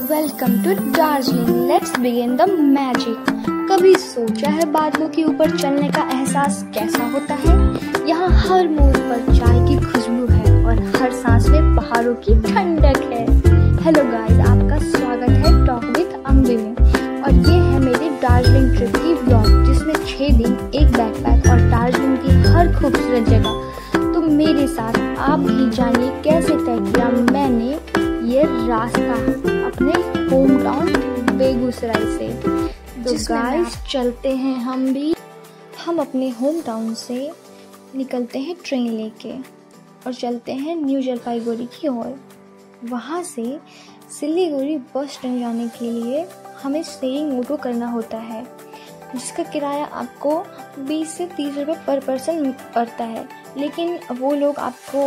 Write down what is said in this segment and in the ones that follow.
Welcome to Darjeeling, let's begin the magic. कभी सोचा है बादलों के ऊपर चलने का एहसास कैसा होता है? यहाँ हर मोड़ पर चाय की खुशबू है और हर सांस में पहाड़ों की ठंडक है। हेलो गाइस, आपका स्वागत है टॉक विद अम्बी में और ये है मेरी दार्जिलिंग ट्रिप की व्लॉग, जिसमें 6 दिन, एक बैकपैक और दार्जिलिंग की हर खूबसूरत जगह। तो मेरे साथ आप भी जानिए कैसे तय किया मैंने ये रास्ता अपने होम टाउन बेगूसराय से। तो गाइस चलते हैं हम अपने होम टाउन से निकलते हैं ट्रेन लेके और चलते हैं न्यू जलपाईगुड़ी की ओर। वहाँ से सिलीगुड़ी बस स्टैंड जाने के लिए हमें शेयरिंग ऑटो करना होता है, जिसका किराया आपको 20 से 30 रुपये पर पर्सन पड़ता है। लेकिन वो लोग आपको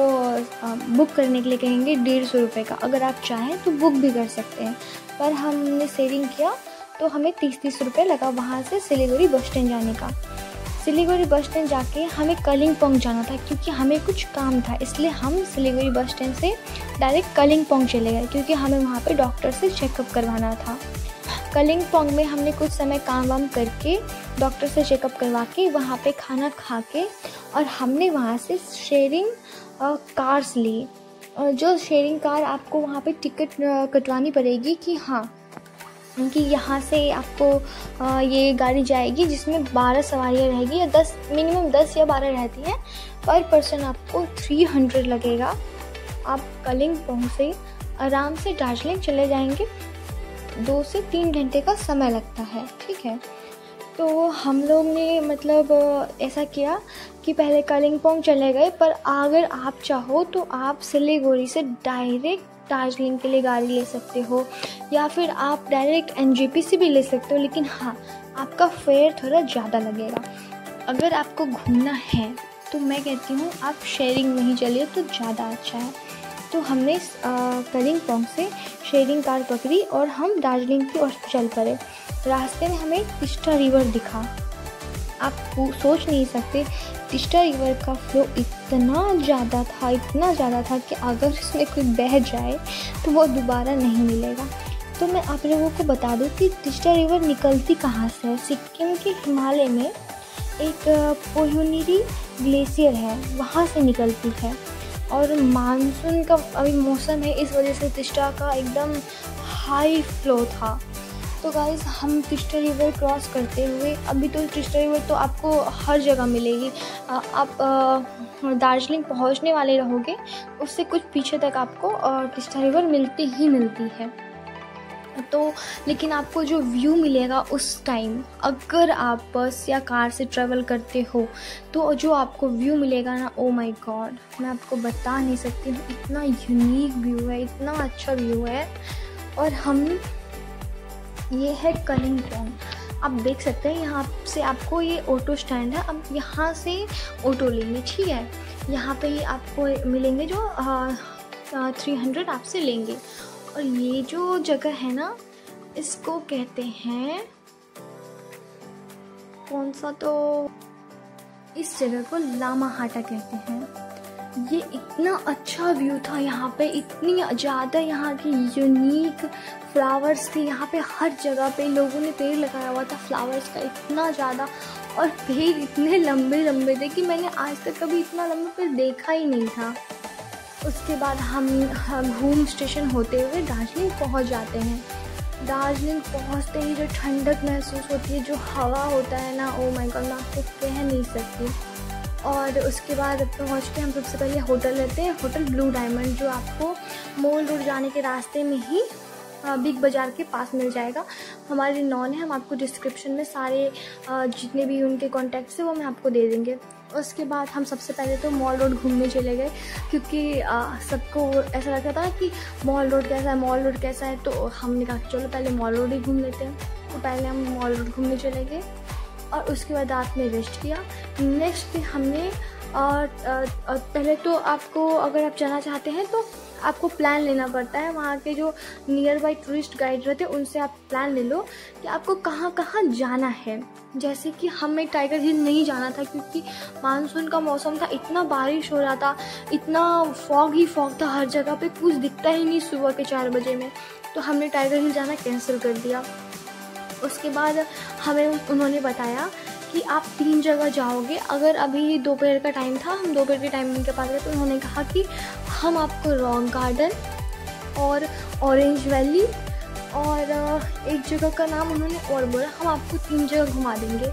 बुक करने के लिए कहेंगे 150 रुपये का। अगर आप चाहें तो बुक भी कर सकते हैं, पर हमने शेयरिंग किया तो हमें 30 रुपये लगा वहाँ से सिलीगुड़ी बस स्टैंड जाने का। सिलीगुड़ी बस स्टैंड जाके हमें कलिंपोंग जाना था, क्योंकि हमें कुछ काम था, इसलिए हम सिलीगुड़ी बस स्टैंड से डायरेक्ट कलिंपोंग चले गए, क्योंकि हमें वहाँ पे डॉक्टर से चेकअप करवाना था। कलिंपोंग में हमने कुछ समय काम वाम करके डॉक्टर से चेकअप करवा के वहाँ पे खाना खा के और हमने वहाँ से शेयरिंग कार्स ली। जो शेयरिंग कार आपको वहाँ पे टिकट कटवानी पड़ेगी कि हाँ कि यहाँ से आपको ये गाड़ी जाएगी, जिसमें 12 सवारियाँ रहेगी या 10 मिनिमम 10 या 12 रहती हैं। पर पर्सन आपको 300 लगेगा। आप कलिंपोंग से आराम से दार्जिलिंग चले जाएंगे। 2 से 3 घंटे का समय लगता है, ठीक है। तो हम लोग ने ऐसा किया कि पहले कलिंपोंग चले गए, पर अगर आप चाहो तो आप सिलीगुड़ी से डायरेक्ट दार्जिलिंग के लिए गाड़ी ले सकते हो, या फिर आप डायरेक्ट एनजेपी से भी ले सकते हो। लेकिन हाँ, आपका फेयर थोड़ा ज़्यादा लगेगा। अगर आपको घूमना है तो मैं कहती हूँ आप शेयरिंग में ही चलिए तो ज़्यादा अच्छा है। तो हमने कलिंपोंग से शेयरिंग कार पकड़ी और हम दार्जिलिंग की ओर चल पड़े। रास्ते में हमें तिस्टा रिवर दिखा। आप सोच नहीं सकते, तिस्टा रिवर का फ्लो इतना ज़्यादा था कि अगर इसमें कोई बह जाए तो वो दोबारा नहीं मिलेगा। तो मैं आप लोगों को बता दूं कि तिस्टा रिवर निकलती कहाँ से है। सिक्किम के हिमालय में एक पोयुनीरी ग्लेशियर है, वहाँ से निकलती है। और मानसून का अभी मौसम है, इस वजह से तिस्टा का एकदम हाई फ्लो था। तो गाइस हम तिस्टा रिवर क्रॉस करते हुए, अभी तो तिस्टा रिवर तो आपको हर जगह मिलेगी। आप दार्जिलिंग पहुंचने वाले रहोगे, उससे कुछ पीछे तक आपको तिस्टा रिवर मिलती है। तो लेकिन आपको जो व्यू मिलेगा उस टाइम, अगर आप बस या कार से ट्रैवल करते हो तो जो आपको व्यू मिलेगा ना, ओ माय गॉड, मैं आपको बता नहीं सकती हूँ। इतना यूनिक व्यू है, इतना अच्छा व्यू है। और हम ये है कलिंपोंग, आप देख सकते हैं। यहाँ से आपको ये ऑटो स्टैंड है, अब यहाँ से ऑटो लेंगे, ठीक है। यहाँ पे ही आपको मिलेंगे जो 300 आपसे लेंगे। और ये जो जगह है ना, इसको कहते हैं कौन सा, तो इस जगह को लामाहाटा कहते हैं। ये इतना अच्छा व्यू था, यहाँ पे इतनी ज़्यादा यहाँ की यूनिक फ्लावर्स थे। यहाँ पे हर जगह पे लोगों ने पेड़ लगाया हुआ था फ्लावर्स का, इतना ज़्यादा। और पेड़ इतने लंबे लंबे थे कि मैंने आज तक कभी इतना लंबा पेड़ देखा ही नहीं था। उसके बाद हम घूम स्टेशन होते हुए दार्जिलिंग पहुंच जाते हैं। दार्जिलिंग पहुंचते ही जो ठंडक महसूस होती है, जो हवा होता है ना, ओ माय गॉड, मैं आपको कह नहीं सकती। और उसके बाद पहुंच के हम सबसे पहले होटल लेते हैं, होटल ब्लू डायमंड, जो आपको मॉल रोड जाने के रास्ते में ही बिग बाज़ार के पास मिल जाएगा। हमारे नॉन है, हम आपको डिस्क्रिप्शन में सारे जितने भी उनके कॉन्टैक्ट्स हैं वो मैं आपको दे देंगे। उसके बाद हम सबसे पहले तो मॉल रोड घूमने चले गए, क्योंकि सबको ऐसा लगता था कि मॉल रोड कैसा है। तो हमने कहा चलो पहले मॉल रोड ही घूम लेते हैं। तो पहले हम मॉल रोड घूमने चले गए और उसके बाद रात में रेस्ट किया। नेक्स्ट डे हमने पहले तो आपको, अगर आप जाना चाहते हैं तो आपको प्लान लेना पड़ता है। वहाँ के जो नियर बाई टूरिस्ट गाइड रहते हैं उनसे आप प्लान ले लो कि आपको कहाँ कहाँ जाना है। जैसे कि हमें टाइगर हिल नहीं जाना था, क्योंकि मानसून का मौसम था, इतना बारिश हो रहा था, इतना फॉग ही फॉग था हर जगह पे, कुछ दिखता ही नहीं सुबह के 4 बजे में। तो हमने टाइगर हिल जाना कैंसिल कर दिया। उसके बाद हमें उन्होंने बताया कि आप 3 जगह जाओगे। अगर अभी दोपहर का टाइम था, हम दोपहर के टाइम उनके पास गए, तो उन्होंने कहा कि हम आपको रॉक गार्डन और ऑरेंज वैली और एक जगह का नाम उन्होंने और बोला, हम आपको 3 जगह घुमा देंगे।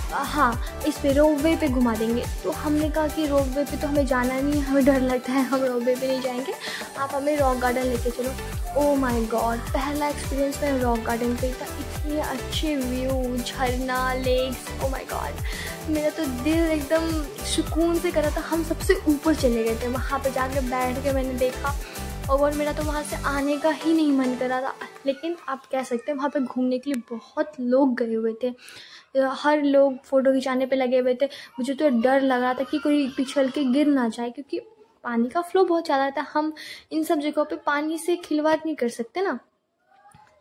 हाँ, इस पे रोपवे पे घुमा देंगे। तो हमने कहा कि रोपवे पे तो हमें जाना नहीं है, हमें डर लगता है, हम रोपवे पे नहीं जाएंगे, आप हमें रॉक गार्डन लेके चलो। ओह माय गॉड, पहला एक्सपीरियंस मेरा रॉक गार्डन पे था। इतने अच्छे व्यू, झरना, लेक्स, ओह माय गॉड, मेरा तो दिल एकदम सुकून से कर रहा था। हम सबसे ऊपर चले गए थे, वहाँ पे जाकर बैठ के मैंने देखा और मेरा तो वहाँ से आने का ही नहीं मन कर रहा था। लेकिन आप कह सकते हैं वहाँ पे घूमने के लिए बहुत लोग गए हुए थे, हर लोग फ़ोटो खिंचाने पे लगे हुए थे। मुझे तो डर लग रहा था कि कोई पिछल के गिर ना जाए, क्योंकि पानी का फ्लो बहुत ज़्यादा था। हम इन सब जगहों पे पानी से खिलवाड़ नहीं कर सकते ना।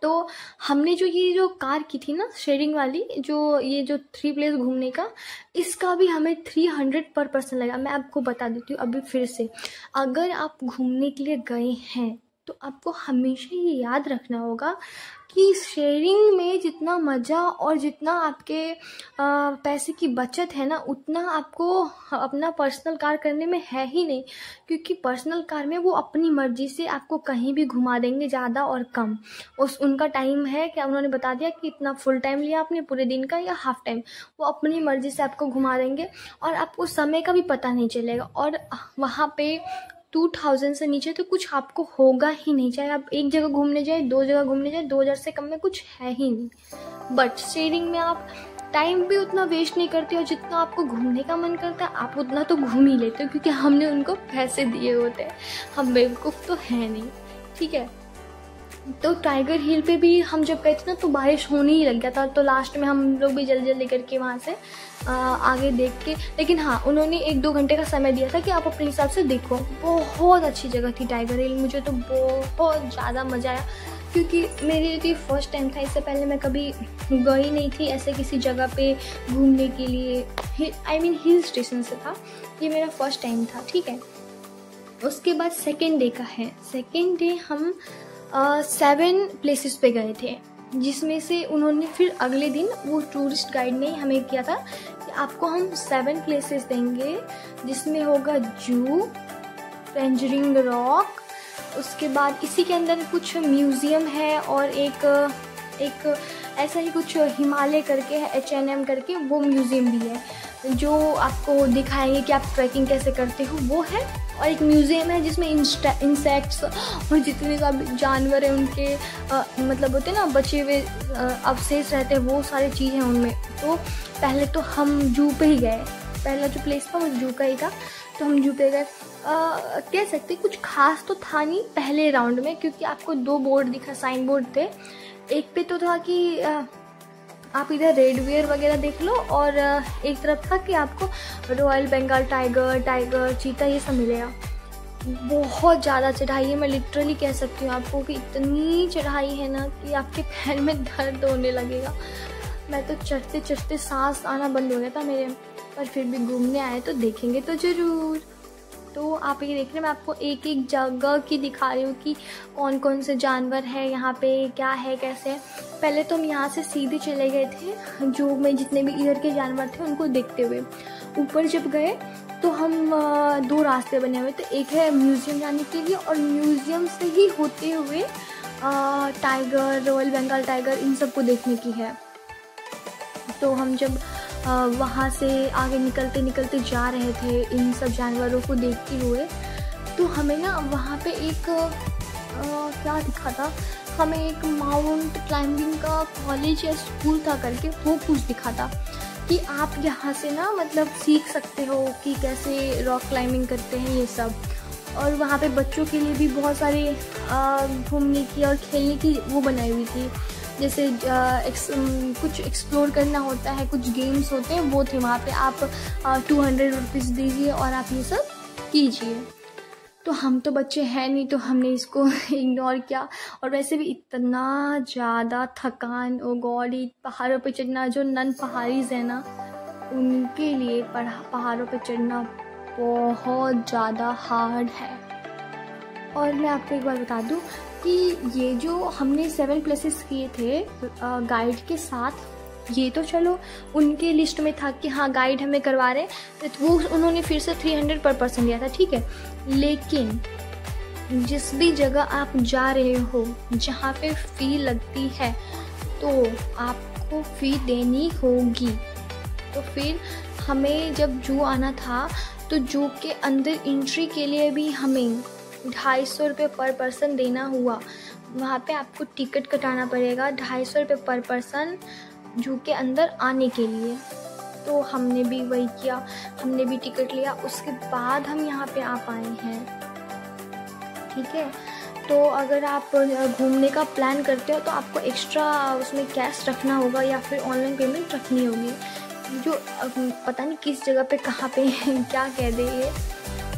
तो हमने ये जो कार की थी ना, शेयरिंग वाली, ये जो 3 प्लेस घूमने का, इसका भी हमें 300 पर पर्सन लगा। मैं आपको बता देती हूँ अभी फिर से, अगर आप घूमने के लिए गए हैं तो आपको हमेशा ये याद रखना होगा कि शेयरिंग में जितना मज़ा और जितना आपके पैसे की बचत है ना, उतना आपको अपना पर्सनल कार करने में है ही नहीं। क्योंकि पर्सनल कार में वो अपनी मर्ज़ी से आपको कहीं भी घुमा देंगे, ज़्यादा और कम। उनका टाइम है क्या, उन्होंने बता दिया कि इतना फुल टाइम लिया आपने पूरे दिन का या हाफ टाइम, वो अपनी मर्ज़ी से आपको घुमा देंगे और आपको समय का भी पता नहीं चलेगा। और वहाँ पे 2000 से नीचे तो कुछ आपको होगा ही नहीं, चाहे आप एक जगह घूमने जाए, 2 जगह घूमने जाए, 2000 से कम में कुछ है ही नहीं। बट शेयरिंग में आप टाइम भी उतना वेस्ट नहीं करते हो, जितना आपको घूमने का मन करता है आप उतना तो घूम ही लेते हो, क्योंकि हमने उनको पैसे दिए होते हैं, हम बेवकूफ़ तो है नहीं। ठीक है, तो टाइगर हिल पे भी हम जब गए थे ना, तो बारिश होने ही लग गया था। तो लास्ट में हम लोग भी जल्दी जल्दी करके वहाँ से आगे देख के, लेकिन हाँ, उन्होंने 1-2 घंटे का समय दिया था कि आप अपने हिसाब से देखो। बहुत अच्छी जगह थी टाइगर हिल, मुझे तो बहुत ज़्यादा मज़ा आया, क्योंकि मेरे लिए फर्स्ट टाइम था। इससे पहले मैं कभी गई नहीं थी ऐसे किसी जगह पे घूमने के लिए, आई मीन हिल स्टेशन से था, ये मेरा फर्स्ट टाइम था। ठीक है, उसके बाद सेकेंड डे का है। सेकेंड डे हम 7 प्लेसेस पे गए थे, जिसमें से उन्होंने फिर अगले दिन, वो टूरिस्ट गाइड ने हमें किया था कि आपको हम 7 प्लेसेस देंगे, जिसमें होगा जू, पेंजरिंग रॉक, उसके बाद इसी के अंदर कुछ म्यूज़ियम है और एक ऐसा ही कुछ हिमालय करके है, H&M करके, वो म्यूज़ियम भी है जो आपको दिखाएंगे कि आप ट्रैकिंग कैसे करते हो, वो है। और एक म्यूज़ियम है जिसमें इंसेक्ट्स और जितने सब जानवर हैं उनके मतलब होते हैं ना, बचे हुए अवशेष रहते हैं, वो सारी चीज़ें हैं उनमें। तो पहले तो हम जू पे ही गए, पहला जो प्लेस था वो जू का ही था, तो हम जू पे गए। कह सकते कुछ खास तो था नहीं पहले राउंड में, क्योंकि आपको 2 बोर्ड दिखा, साइन बोर्ड थे। एक पे तो था कि आप इधर रेड वियर वगैरह देख लो, और एक तरफ था कि आपको रॉयल बंगाल टाइगर, चीता, ये सब मिलेगा। बहुत ज़्यादा चढ़ाई है, मैं लिटरली कह सकती हूँ आपको कि इतनी चढ़ाई है ना कि आपके पैर में दर्द होने लगेगा। मैं तो चढ़ते चढ़ते सांस आना बंद हो गया था मेरे, पर फिर भी घूमने आए तो देखेंगे तो ज़रूर। तो आप ये देख रहे हैं, मैं आपको एक एक जगह की दिखा रही हूँ कि कौन कौन से जानवर है यहाँ पे, क्या है, कैसे है। पहले तो हम यहाँ से सीधे चले गए थे जू में, जितने भी इधर के जानवर थे उनको देखते हुए। ऊपर जब गए तो हम 2 रास्ते बने हुए थे, एक है म्यूज़ियम जाने के लिए, और म्यूज़ियम से ही होते हुए टाइगर, रॉयल बंगाल टाइगर, इन सब को देखने की है। तो हम जब वहाँ से आगे निकलते निकलते जा रहे थे इन सब जानवरों को देखते हुए, तो हमें ना वहाँ पे एक क्या दिखा था, हमें एक माउंट क्लाइंबिंग का कॉलेज या स्कूल था करके, वो कुछ दिखा था कि आप यहाँ से ना मतलब सीख सकते हो कि कैसे रॉक क्लाइंबिंग करते हैं ये सब। और वहाँ पे बच्चों के लिए भी बहुत सारे घूमने की और खेलने की वो बनाई हुई थी, जैसे कुछ एक्सप्लोर करना होता है, कुछ गेम्स होते हैं, वो थे वहाँ पे। आप 200 रुपीज़ दीजिए और आप ये सब कीजिए। तो हम तो बच्चे हैं नहीं, तो हमने इसको इग्नोर किया। और वैसे भी इतना ज़्यादा थकान, ओ गॉड, पहाड़ों पे चढ़ना, जो नन पहाड़ीज़ है ना, उनके लिए पहाड़ों पे चढ़ना बहुत ज़्यादा हार्ड है। और मैं आपको एक बार बता दूँ, कि ये जो हमने 7 प्लेसेस किए थे गाइड के साथ, ये तो चलो उनके लिस्ट में था कि हाँ गाइड हमें करवा रहे हैं, तो वो उन्होंने फिर से 300 पर पर्सन दिया था, ठीक है। लेकिन जिस भी जगह आप जा रहे हो जहाँ पे फ़ी लगती है तो आपको फ़ी देनी होगी। तो फिर हमें जब जू आना था तो जू के अंदर एंट्री के लिए भी हमें 250 रुपये पर पर्सन देना हुआ। वहाँ पे आपको टिकट कटाना पड़ेगा 250 रुपये पर पर्सन जू के अंदर आने के लिए। तो हमने भी वही किया, हमने भी टिकट लिया, उसके बाद हम यहाँ पे आ पाए हैं, ठीक है। तो अगर आप घूमने का प्लान करते हो तो आपको एक्स्ट्रा उसमें कैश रखना होगा या फिर ऑनलाइन पेमेंट रखनी होगी। जो पता नहीं किस जगह पे कहाँ पे क्या कह दे ये।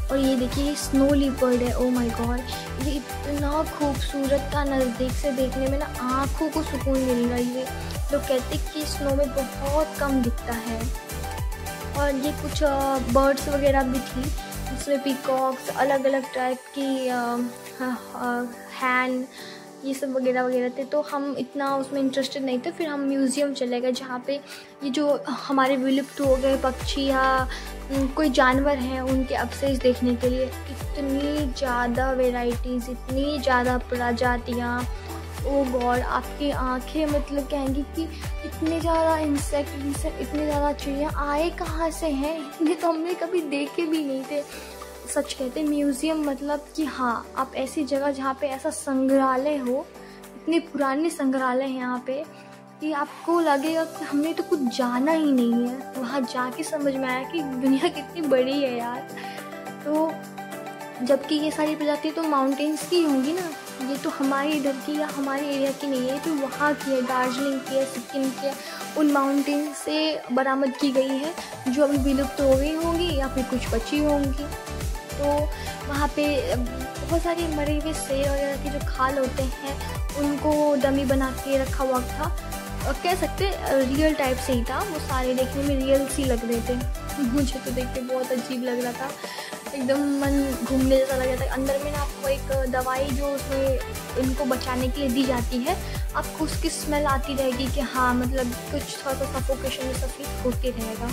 और ये देखिए स्नो लिपर्ड है, ओ माय गॉड, ये इतना खूबसूरत था, नज़दीक से देखने में ना आँखों को सुकून मिल रहा है। ये लोग कहते कि स्नो में बहुत कम दिखता है। और ये कुछ बर्ड्स वगैरह भी थी, जिसमें पीकॉक्स, अलग अलग टाइप की हैन, ये सब वगैरह वगैरह थे। तो हम इतना उसमें इंटरेस्टेड नहीं थे। फिर हम म्यूज़ियम चले गए जहाँ पे ये जो हमारे विलुप्त हो गए पक्षी या कोई जानवर हैं उनके अवशेष देखने के लिए। इतनी ज़्यादा वेराइटीज़, इतनी ज़्यादा प्रजातियाँ, ओ गॉड, आपकी आंखें मतलब कहेंगी कि इतने ज़्यादा इंसेक्ट, इतने ज़्यादा चिड़िया आए कहाँ से हैं, ये तो हमने कभी देखे भी नहीं थे। सच कहते म्यूज़ियम मतलब कि हाँ, आप ऐसी जगह जहाँ पे ऐसा संग्रहालय हो, इतने पुराने संग्रहालय हैं यहाँ पे कि आपको लगेगा कि हमने तो कुछ जाना ही नहीं है। वहाँ जाके समझ में आया कि दुनिया कितनी बड़ी है यार। तो जबकि ये सारी प्रजाति तो माउंटेन्स की होंगी ना, ये तो हमारे इधर की या हमारे एरिया की नहीं है, तो वहाँ की है, दार्जिलिंग की है, सिक्किम की है, उन माउंटेन से बरामद की गई है जो अभी विलुप्त हो गई होंगी या फिर कुछ बची होंगी। तो वहाँ पे बहुत सारे मरे हुए शेर वगैरह के जो खाल होते हैं उनको डमी बना के रखा हुआ था, कह सकते रियल टाइप से ही था। वो सारे देखने में रियल सी लग रहे थे। मुझे तो देख के बहुत अजीब लग रहा था, एकदम मन घूमने जैसा लग रहा था। अंदर में ना आपको एक दवाई जो उसमें इनको बचाने के लिए दी जाती है, आपको उसकी स्मेल आती रहेगी कि हाँ मतलब कुछ थोड़ा सा सफोकेशन जैसा फील होते रहेगा।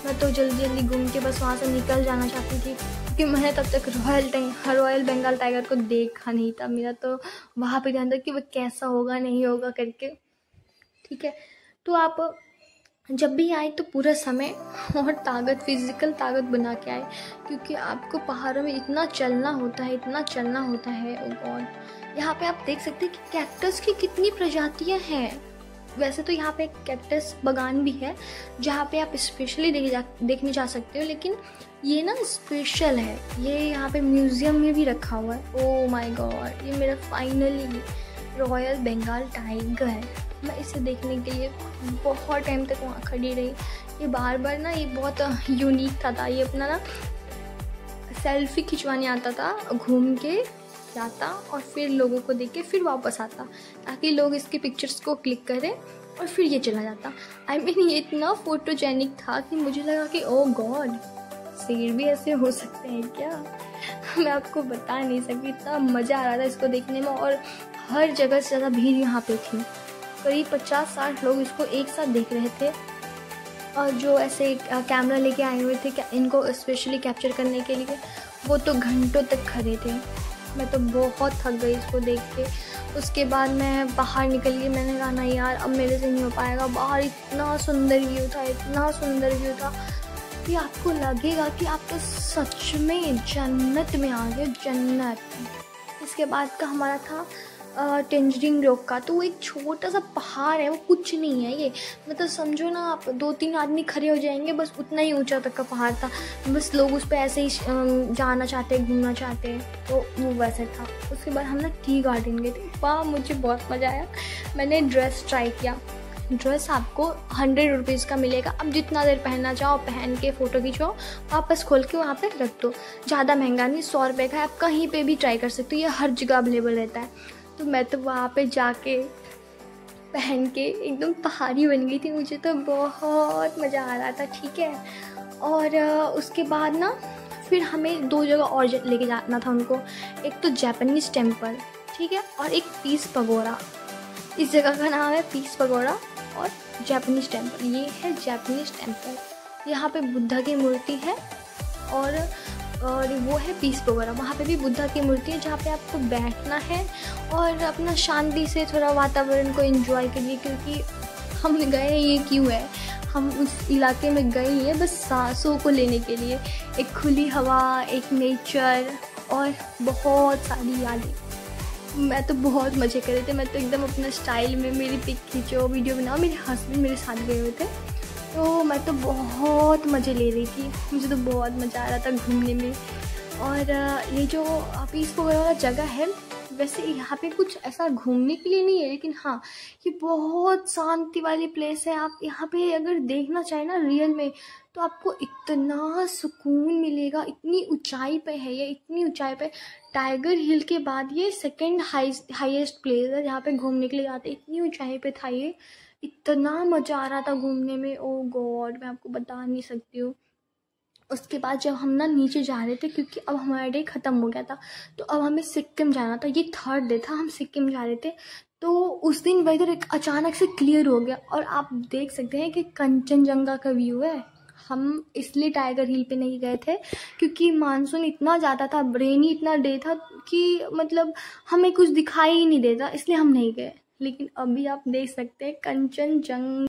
मैं तो जल्दी जल्दी घूम के बस वहाँ से निकल जाना चाहती थी, क्योंकि मैंने तब तक रॉयल बंगाल टाइगर को देखा नहीं था। मेरा तो वहाँ पे ध्यान था कि वह कैसा होगा नहीं होगा करके, ठीक है। तो आप जब भी आए तो पूरा समय और ताकत, फिजिकल ताकत बना के आए, क्योंकि आपको पहाड़ों में इतना चलना होता है, इतना चलना होता है। ओ गॉड, यहाँ पे आप देख सकते हैं कि कैक्टस की कितनी प्रजातियाँ हैं। वैसे तो यहाँ पे कैक्टस बागान भी है जहाँ पे आप स्पेशली देखने जा सकते हो, लेकिन ये ना स्पेशल है, ये यहाँ पे म्यूज़ियम में भी रखा हुआ है। ओ माय गॉड, ये मेरा फाइनली रॉयल बंगाल टाइगर है। मैं इसे देखने के लिए बहुत टाइम तक वहाँ खड़ी रही। ये बार बार ना, ये बहुत यूनिक था। ये अपना ना सेल्फी खिंचवाने आता था, घूम के जाता और फिर लोगों को देख के फिर वापस आता, ताकि लोग इसके पिक्चर्स को क्लिक करें और फिर ये चला जाता। आई मीन ये इतना फोटोजेनिक था कि मुझे लगा कि ओ गॉड, शेर भी ऐसे हो सकते हैं क्या। मैं आपको बता नहीं सकती, इतना मज़ा आ रहा था इसको देखने में। और हर जगह से ज़्यादा भीड़ यहाँ पे थी, करीब 50-60 लोग इसको एक साथ देख रहे थे। और जो ऐसे कैमरा लेके आए हुए थे इनको स्पेशली कैप्चर करने के लिए, वो तो घंटों तक खड़े थे। मैं तो बहुत थक गई इसको देख के। उसके बाद मैं बाहर निकल गई, मैंने कहा नहीं यार अब मेरे से नहीं हो पाएगा। बाहर इतना सुंदर व्यू था, इतना सुंदर व्यू था कि आपको लगेगा कि आप तो सच में जन्नत में आ गए, जन्नत। इसके बाद का हमारा था टेंजरिंग रॉक का। तो वो एक छोटा सा पहाड़ है, वो कुछ नहीं है। ये मतलब समझो ना, आप 2-3 आदमी खड़े हो जाएंगे, बस उतना ही ऊंचा तक का पहाड़ था। बस लोग उस पर ऐसे ही जाना चाहते, घूमना चाहते, तो वो वैसे था। उसके बाद हम ना टी गार्डन गए थे। वाह, मुझे बहुत मज़ा आया। मैंने ड्रेस ट्राई किया। ड्रेस आपको 100 रुपीज़ का मिलेगा। अब जितना देर पहनना चाहो पहन के फ़ोटो खिंचवाओ, वापस खोल के वहाँ पे रख दो। ज़्यादा महंगा नहीं, 100 रुपये का है। आप कहीं पे भी ट्राई कर सकते हो, ये हर जगह अवेलेबल रहता है। तो मैं तो वहाँ पे जाके पहन के एकदम पहाड़ी बन गई थी। मुझे तो बहुत मज़ा आ रहा था, ठीक है। और उसके बाद ना फिर हमें 2 जगह और लेके जाना था उनको। एक तो जापानीज़ टेम्पल, ठीक है, और एक पीस पगोड़ा। इस जगह का नाम है पीस पगोड़ा और जापानीज टेम्पल। ये है जापानीज टेम्पल। यहाँ पे बुद्धा की मूर्ति है और वो है पीस पगोड़ा। वहाँ पे भी बुद्धा की मूर्ति है जहाँ पे आपको बैठना है और अपना शांति से थोड़ा वातावरण को एंजॉय करिए, क्योंकि हम गए ये क्यों है, हम उस इलाके में गए ही हैं बस सांसों को लेने के लिए, एक खुली हवा, एक नेचर और बहुत सारी यादें। मैं तो बहुत मज़े कर रहे थे, मैं तो एकदम अपना स्टाइल में मेरी पिक खींचो, वीडियो बनाओ। मेरे हस्बैंड मेरे साथ गए हुए थे तो मैं तो बहुत मज़े ले रही थी, मुझे तो बहुत मज़ा आ रहा था घूमने में। और ये जो पीस पगोड़ा वाला जगह है, वैसे यहाँ पे कुछ ऐसा घूमने के लिए नहीं है, लेकिन हाँ ये बहुत शांति वाली प्लेस है। आप यहाँ पे अगर देखना चाहें ना रियल में, तो आपको इतना सुकून मिलेगा। इतनी ऊंचाई पे है ये, इतनी ऊंचाई पे। टाइगर हिल के बाद ये सेकंड हाईएस्ट प्लेस है जहाँ पे घूमने के लिए जाते हैं। इतनी ऊंचाई पे था ये, इतना मज़ा आ रहा था घूमने में, ओ गॉड मैं आपको बता नहीं सकती हूँ। उसके बाद जब हम ना नीचे जा रहे थे, क्योंकि अब हमारा डे ख़त्म हो गया था, तो अब हमें सिक्किम जाना था। ये थर्ड डे था, हम सिक्किम जा रहे थे। तो उस दिन वेदर एक अचानक से क्लियर हो गया और आप देख सकते हैं कि कंचनजंगा का व्यू है। हम इसलिए टाइगर हिल पे नहीं गए थे क्योंकि मानसून इतना ज़्यादा था, रेनी इतना डे था कि मतलब हमें कुछ दिखाई ही नहीं देता, इसलिए हम नहीं गए। लेकिन अभी आप देख सकते हैं कंचनजंगा।